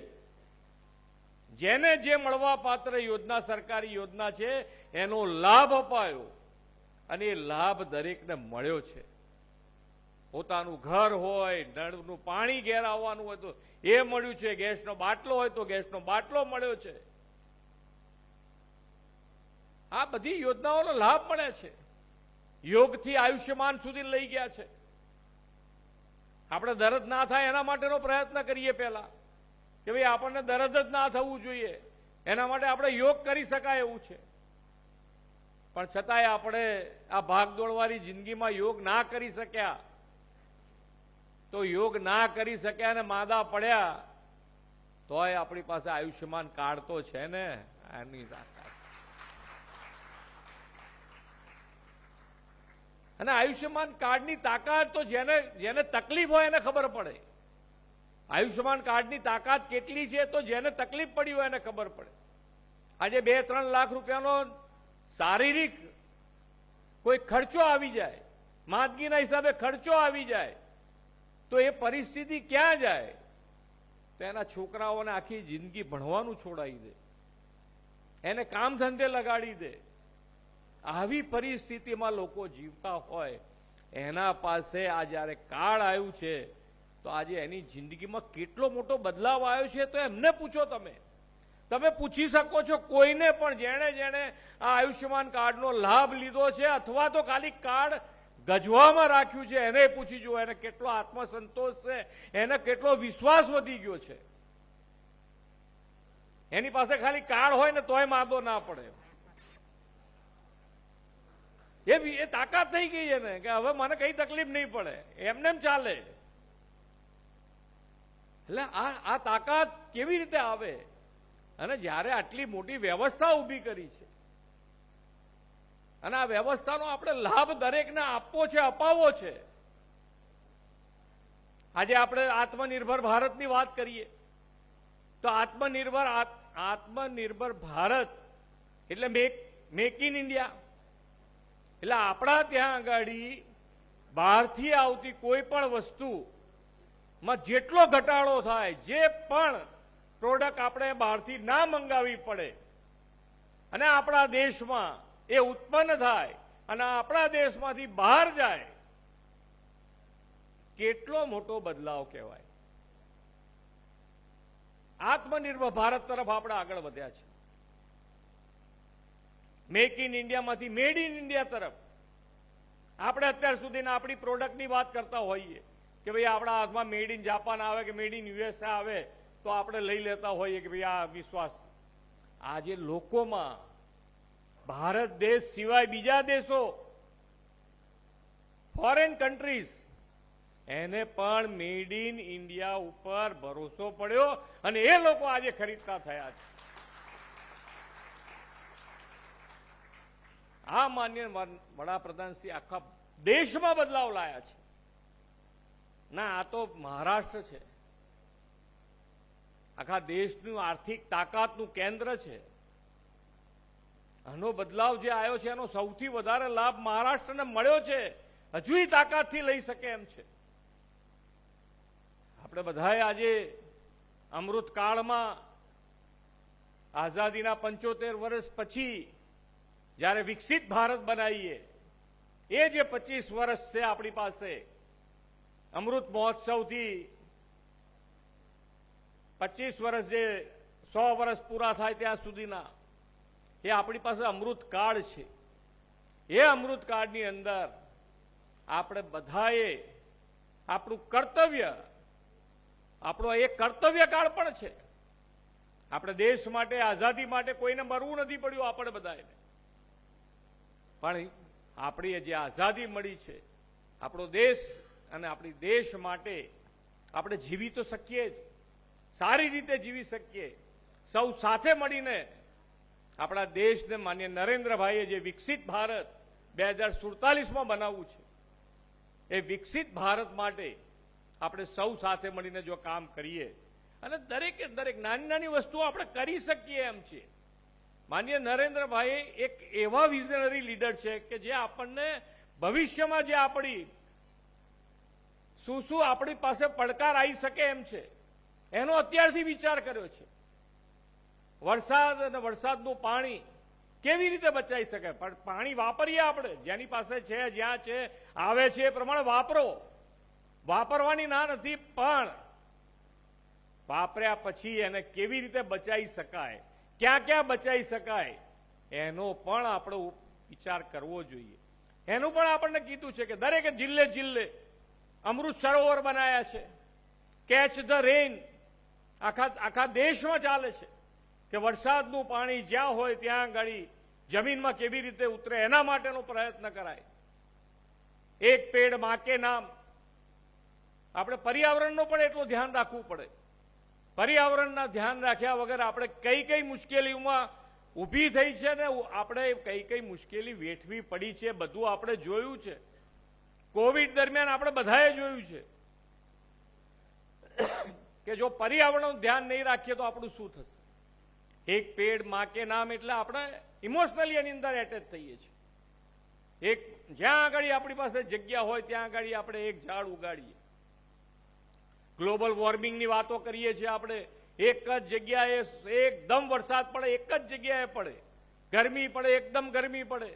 જેને જે મળવા પાત્ર યોજના, સરકારી યોજના છે એનો લાભ અપાયો અને એ લાભ દરેકને મળ્યો છે. પોતાનું ઘર હોય, નળનું પાણી ઘેર આવવાનું હોય તો એ મળ્યું છે, ગેસનો બાટલો હોય તો ગેસનો બાટલો મળ્યો છે. આ બધી યોજનાઓનો લાભ મળે છે. યોગથી આયુષ્યમાન સુધી લઈ ગયા છે. આપણે દર્દ ના થાય એના માટેનો પ્રયત્ન કરીએ પહેલા કે ભાઈ આપણને દર્દ જ ના થવું જોઈએ, એના માટે આપણે યોગ કરી શકાય એવું છે. પણ છતાંય આપણે આ ભાગદોડવાળી જિંદગીમાં યોગ ના કરી શક્યા. તો યોગ ના કરી શક્યા ને માંદા પડ્યા તોય આપણી પાસે આયુષ્યમાન કાર્ડ તો છે ને, એની તાકાત છે. અને આયુષ્યમાન કાર્ડની તાકાત તો જેને તકલીફ હોય એને ખબર પડે. આયુષ્યમાન કાર્ડની તાકાત કેટલી છે તો જેને તકલીફ પડી હોય એને ખબર પડે. આજે 2-3 લાખ રૂપિયાનો શારીરિક કોઈ ખર્ચો આવી જાય, માંદગીના હિસાબે ખર્ચો આવી જાય તો એ પરિસ્થિતિ ક્યાં જાય? તો એના છોકરાઓને આખી જિંદગી ભણવાનું છોડાવી દે, એને કામ ધંધે લગાડી દે. આવી પરિસ્થિતિમાં લોકો જીવતા હોય એના પાસે આ જ્યારે કાર્ડ આવ્યું છે તો આજે એની જિંદગીમાં કેટલો મોટો બદલાવ આવ્યો છે તો એમને પૂછો. તમે પૂછી શકો છો કોઈને પણ જેણે આ આયુષ્યમાન કાર્ડનો લાભ લીધો છે અથવા તો ખાલી કાર્ડ ગજવામાં રાખ્યું છે એને પૂછી જુઓ એને કેટલો આત્મસંતોષ છે, એને કેટલો વિશ્વાસ વધી ગયો છે. એની પાસે ખાલી કાર્ડ હોય ને તોય માંદો ના પડે. એ તાકાત થઈ ગઈ છે ને કે હવે મને કઈ તકલીફ નહીં પડે, એમને એમ ચાલે. એટલે આ તાકાત કેવી રીતે આવે? અને જ્યારે આટલી મોટી વ્યવસ્થા ઊભી કરી છે અને આ વ્યવસ્થાનો આપણે લાભ દરેકને આપવો છે, અપાવવો છે. આજે આપણે આત્મનિર્ભર ભારતની વાત કરીએ તો આત્મનિર્ભર ભારત એટલે મેક ઇન ઇન્ડિયા. એટલે આપણા ત્યાં આગાડી બહારથી આવતી કોઈ પણ વસ્તુમાં જેટલો ઘટાડો થાય, જે પણ પ્રોડક્ટ આપણે બહારથી ના મંગાવી પડે અને આપણા દેશમાં એ ઉત્પન્ન થાય અને આપણા દેશમાંથી બહાર જાય, કેટલો મોટો બદલાવ કહેવાય. આત્મનિર્ભર ભારત તરફ આપણે આગળ વધ્યા છે. મેક ઇન ઇન્ડિયામાંથી મેડ ઇન ઇન્ડિયા તરફ આપણે અત્યાર સુધીના આપણી પ્રોડક્ટની વાત કરતા હોઈએ કે ભાઈ આપણા હાથમાં મેડ ઇન જાપાન આવે કે મેડ ઇન યુએસએ આવે તો આપણે લઈ લેતા હોઈએ કે ભાઈ આ વિશ્વાસ. આજે લોકોમાં ભારત દેશ સિવાય બીજા દેશો, ફોરેન કન્ટ્રીઝ, એને પણ મેડ ઇન ઇન્ડિયા ઉપર ભરોસો પડ્યો અને એ લોકો આજે ખરીદતા થયા છે. આ માન્ય વડાપ્રધાન શ્રી આખા દેશમાં બદલાવ લાયા છે. ના, આ તો મહારાષ્ટ્ર છે, આખા દેશનું આર્થિક તાકાતનું કેન્દ્ર છે. આનો બદલાવ જે આવ્યો છે એનો સૌથી વધારે લાભ મહારાષ્ટ્રને મળ્યો છે. હજુય તાકાતથી લઈ શકે એમ છે. આપણે બધાએ આજે અમૃતકાળમાં આઝાદીના 75 વર્ષ પછી જ્યારે વિકસિત ભારત બનાવીએ, એ જે 25 વર્ષ છે આપણી પાસે અમૃત મહોત્સવથી 25 વર્ષ, જે 100 વર્ષ પૂરા થાય ત્યાં સુધીના, એ આપણી પાસે અમૃતકાળ છે. એ અમૃતકાળની અંદર આપણે બધાએ આપણું કર્તવ્ય, આપણો એક કર્તવ્ય કાળ પણ છે. આપણે દેશ માટે, આઝાદી માટે કોઈને મરવું નથી પડ્યું આપણે બધાએ, પણ આપણી જે આઝાદી મળી છે, આપણો દેશ અને આપણી દેશ માટે આપણે જીવી તો શકીએ જ, સારી રીતે જીવી શકીએ. સૌ સાથે મળીને આપણા દેશને માન્ય નરેન્દ્રભાઈએ જે વિકસિત ભારત 2047માં બનાવવું છે, એ વિકસિત ભારત માટે આપણે સૌ સાથે મળીને જો કામ કરીએ અને દરેકે દરેક નાની નાની વસ્તુઓ આપણે કરી શકીએ એમ છે. માનનીય નરેન્દ્રભાઈ એક એવા વિઝનરી લીડર છે કે જે આપણને ભવિષ્યમાં જે આપણી શું આપણી પાસે પડકાર આવી શકે એમ છે એનો અત્યારથી વિચાર કર્યો છે. વરસાદ અને વરસાદનું પાણી કેવી રીતે બચાવી શકાય, પણ પાણી વાપરીએ આપણે, જેની પાસે છે, જ્યાં છે, આવે છે એ પ્રમાણે વાપરો. વાપરવાની ના નથી, પણ વાપર્યા પછી એને કેવી રીતે બચાવી શકાય, ક્યાં ક્યાં બચાવી શકાય, એનો પણ આપણે વિચાર કરવો જોઈએ. એનું પણ આપણને કીધું છે કે દરેક જિલ્લે જિલ્લે અમૃત સરોવર બનાયા છે. કેચ ધ રેઇન આખા દેશમાં ચાલે છે કે વરસાદનું પાણી જ્યાં હોય ત્યાં આગળ જમીનમાં કેવી રીતે ઉતરે એના માટેનો પ્રયત્ન કરાય. એક પેડ માં કે નામ. આપણે પર્યાવરણનો પણ એટલું ધ્યાન રાખવું પડે. પર્યાવરણના ધ્યાન રાખ્યા વગર આપણે કઈ કઈ મુશ્કેલીઓમાં ઊભી થઈ છે ને આપણે કઈ કઈ મુશ્કેલી વેઠવી પડી છે, બધું આપણે જોયું છે. કોવિડ દરમિયાન આપણે બધાએ જોયું છે કે જો પર્યાવરણનું ધ્યાન નહીં રાખીએ તો આપણું શું થશે. એક પેડ માં કે નામ એટલે આપણે ઇમોશનલી એની અંદર એટેચ થઈએ છીએ. એક જ્યાં આગળ આપણી પાસે જગ્યા હોય ત્યાં આગળ આપણે એક ઝાડ ઉગાડીએ. ગ્લોબલ વોર્મિંગની વાતો કરીએ છીએ આપણે, એક જ જગ્યાએ એકદમ વરસાદ પડે, એક જ જગ્યાએ પડે, ગરમી પડે, એકદમ ગરમી પડે.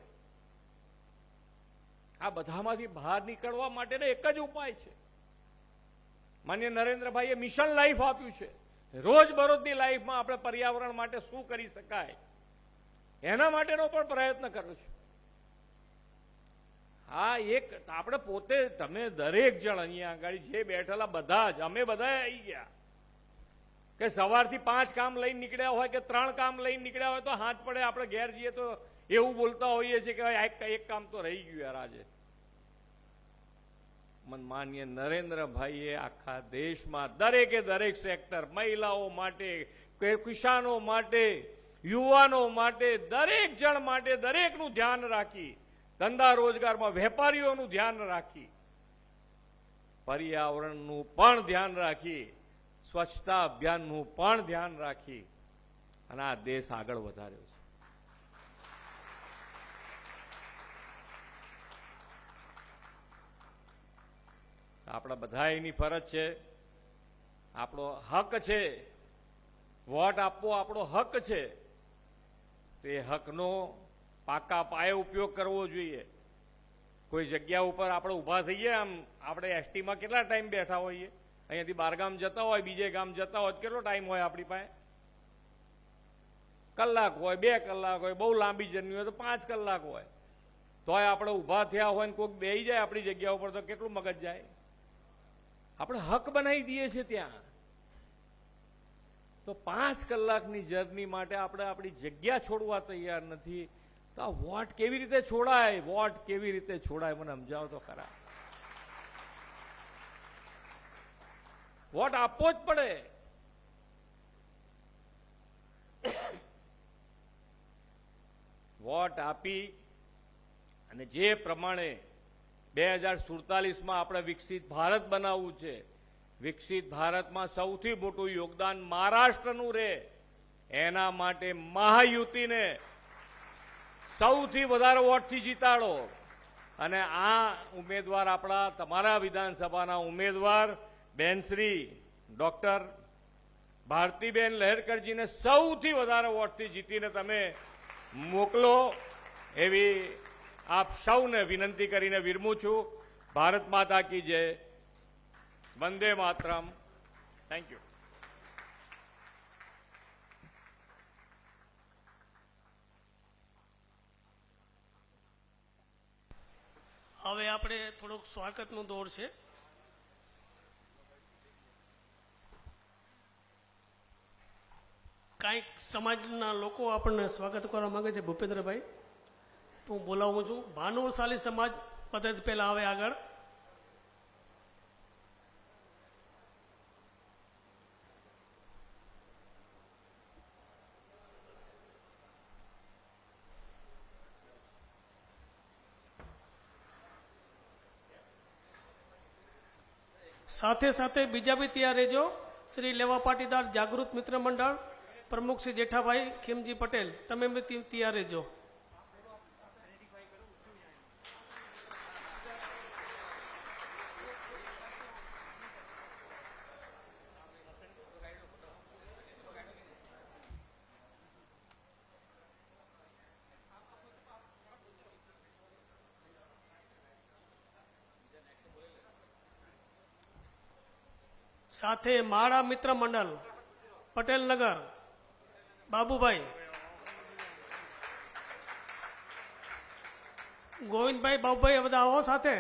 આ બધામાંથી બહાર નીકળવા માટેનો એક જ ઉપાય છે. માન્ય નરેન્દ્રભાઈએ મિશન લાઈફ આપ્યું છે. રોજબરોજની લાઈફમાં આપણે પર્યાવરણ માટે શું કરી શકાય એના માટેનો પણ પ્રયત્ન કર્યો છે. હા, એક આપણે પોતે, તમે દરેક જણ અહીંયા આગળ જે બેઠેલા બધા જ, અમે બધા આવી ગયા કે સવારથી 5 કામ લઈને નીકળ્યા હોય કે 3 કામ લઈને નીકળ્યા હોય તો હાથ પડે આપણે ઘેર જઈએ તો એવું બોલતા હોઈએ છીએ કે એક કામ તો રહી ગયું યાર આજે. માનનીય નરેન્દ્રભાઈએ આખા દેશમાં દરેકે દરેક સેક્ટર, મહિલાઓ માટે, કિસાનો માટે, યુવાનો માટે, દરેક જણ માટે દરેકનું ધ્યાન રાખી, ધંધા રોજગારમાં વેપારીઓનું ધ્યાન રાખી, પર્યાવરણનું પણ ધ્યાન રાખી, સ્વચ્છતા અભિયાનનું પણ ધ્યાન રાખી અને આ દેશ આગળ વધાર્યો છે. આપણા બધાની ફરજ છે, આપણો હક છે, વોટ આપવો આપણો હક છે, તો એ હકનો પાકા પાયે ઉપયોગ કરવો જોઈએ. કોઈ જગ્યા ઉપર આપણે ઊભા થઈએ, આમ આપણે એસટીમાં કેટલા ટાઈમ બેઠા હોઈએ, અહીંયાથી બારગામ જતા હોય, બીજે ગામ જતા હોય, કેટલો ટાઈમ હોય આપણી પાસે? કલાક હોય, 2 કલાક હોય, બહુ લાંબી જર્ની હોય તો 5 કલાક હોય. તોય આપણે ઊભા થયા હોય ને કોઈક બેસી જાય આપણી જગ્યા ઉપર તો કેટલું મગજ જાય. આપણે હક બનાવી દઈએ છીએ ત્યાં. તો 5 કલાકની જર્ની માટે આપણે આપણી જગ્યા છોડવા તૈયાર નથી. તો આ વોટ કેવી રીતે છોડાય? વોટ કેવી રીતે છોડાય મને સમજાવો તો ખરા. વોટ આપવો જ પડે. વોટ આપી અને જે પ્રમાણે 2047માં આપણે વિકસિત ભારત બનાવવું છે, વિકસિત ભારતમાં સૌથી મોટું યોગદાન મહારાષ્ટ્રનું રહે, એના માટે મહાયુતિને સૌથી વધારે વોટથી જીતાડો. અને આ ઉમેદવાર આપણા તમારા વિધાનસભાના ઉમેદવાર બેનશ્રી ડોક્ટર ભારતીબેન લહેરકરજીને સૌથી વધારે વોટથી જીતીને તમે મોકલો એવી આપ સૌને વિનંતી કરીને વિરમું છું. ભારત માતા કી જય. વંદે માતરમ. Thank you. હવે આપણે થોડોક સ્વાગતનો દોર છે. કાંઈક સમાજના લોકો આપણને સ્વાગત કરવા માંગે છે. ભૂપેન્દ્રભાઈ, તો હું બોલાવું છું. ભાનુશાલી સમાજ પદ્ધતિ પહેલા આવે આગળ. સાથે સાથે બીજા બી તૈયાર રહેજો. શ્રી લેવા પાટીદાર જાગૃત મિત્ર મંડળ પ્રમુખ શ્રી જેઠાભાઈ ખીમજી પટેલ, તમે બી તૈયાર રહેજો. સાથે માળા મિત્ર મંડળ પટેલ નગર બાબુભાઈ, ગોવિંદભાઈ, બાબુભાઈ, એ બધા આવો સાથે.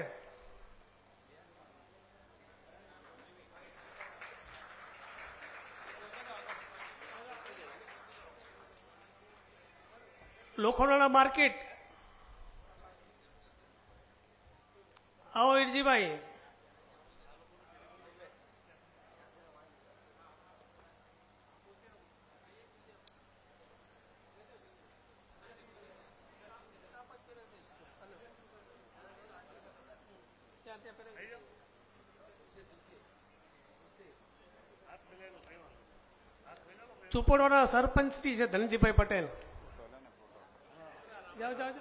લોખંડવાળા માર્કેટ આવો. ઈરજીભાઈ, ચુપડવાના સરપંચ શ્રી છે ધનજીભાઈ પટેલ. જાઓ જાઓ.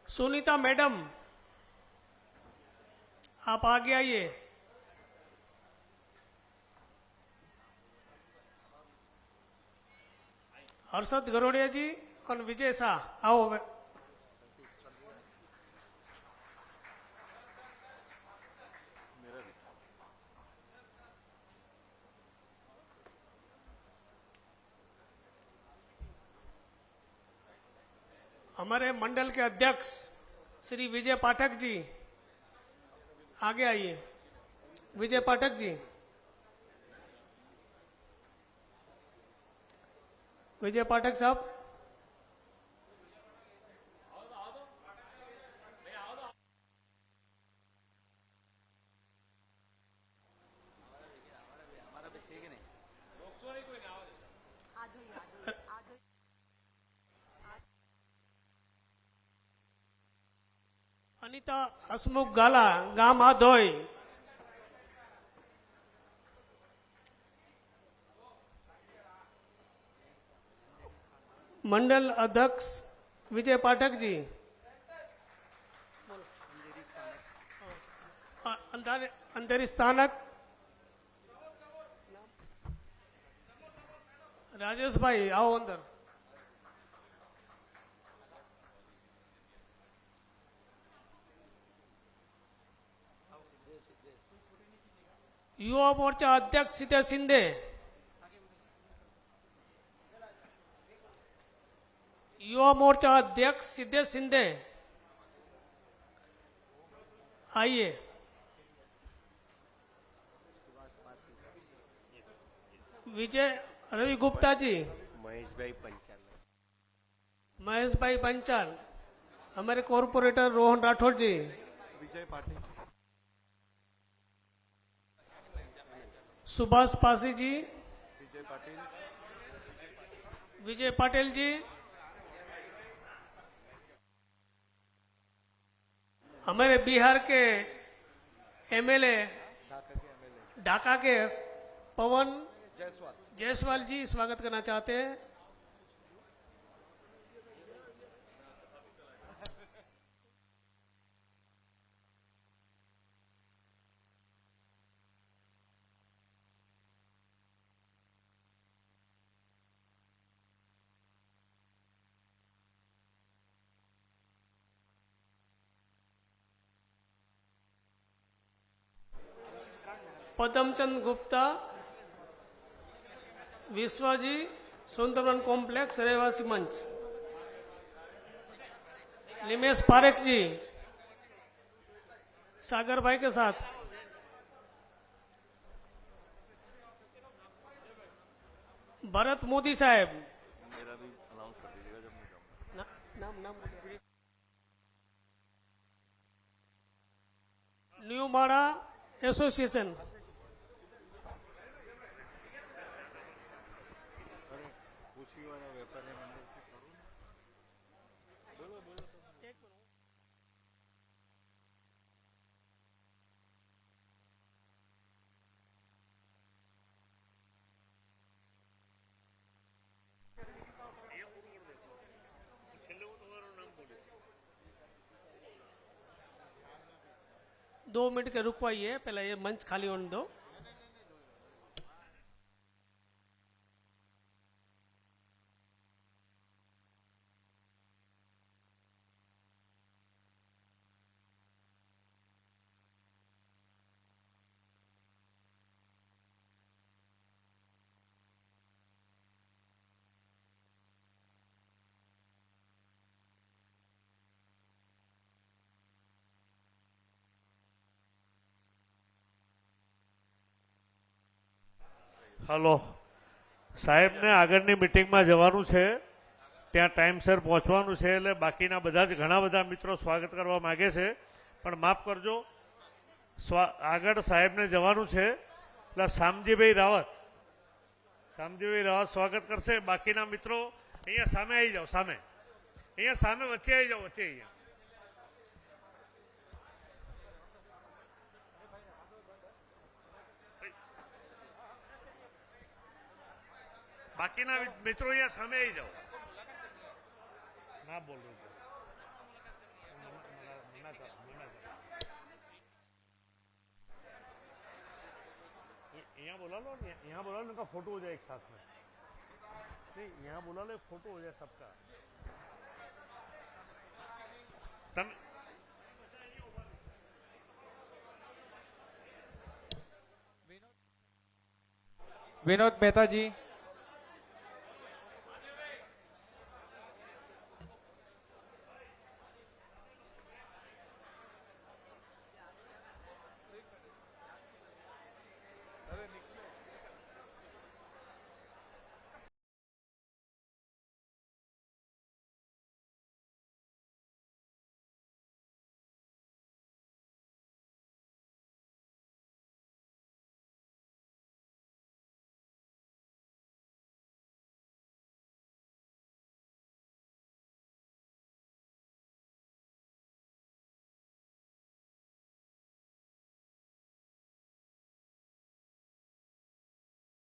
सुनीता मैडम, आप आगे आइए. हर्षद गरोड़िया जी और विजय शाह आओ. हमारे मंडल के अध्यक्ष श्री विजय पाठक जी आगे आइए. विजय पाठक जी, विजय पाठक साहब. અનિતા હસમુખ ગાલા ગામ આધોઈ, मंडल अध्यक्ष विजय पाठक जी, अंधेरी स्थानक राजेश भाई आओ अंदर। युवा मोर्चा अध्यक्ष सीधे शिंदे, युवा मोर्चा अध्यक्ष सिद्धेश शिंदे आइए। विजय रवि गुप्ता जी, महेश भाई पंचाल, हमारे कॉरपोरेटर रोहन राठौर जी, सुभाष पासी जी, विजय पाटिल जी, हमारे बिहार के एमएलए ढाका के पवन जायसवाल जी स्वागत करना चाहते हैं। पदमचंद गुप्ता, विश्वाजी, सुंदरवन कॉम्प्लेक्स, रहवासी मंच, निमेश पारेख जी सागर भाई के साथ, भरत मोदी साहब, नाम न्यू माड़ा एसोसिएशन, दो मिनट के रुकवाइए, पहले ये मंच खाली होने दो। હલો સાહેબને આગળની મિટિંગમાં જવાનું છે, ત્યાં ટાઈમસર પહોંચવાનું છે, એટલે બાકીના બધા જ ઘણા બધા મિત્રો સ્વાગત કરવા માગે છે, પણ માફ કરજો આગળ સાહેબને જવાનું છે, એટલે શામજીભાઈ રાવત સ્વાગત કરશે। બાકીના મિત્રો અહીંયા સામે આવી જાઓ, સામે અહીંયા સામે વચ્ચે આવી જાઓ, વચ્ચે અહીંયા બાકીના મિત્રો અહીંયા સામે આવી જાઓ। ના બોલ यहाँ बुला लो, यहाँ बुला लो, उनका फोटो हो जाए एक साथ में। नहीं, यहाँ बुला लो, फोटो हो जाए सबका। विनोद मेहता जी।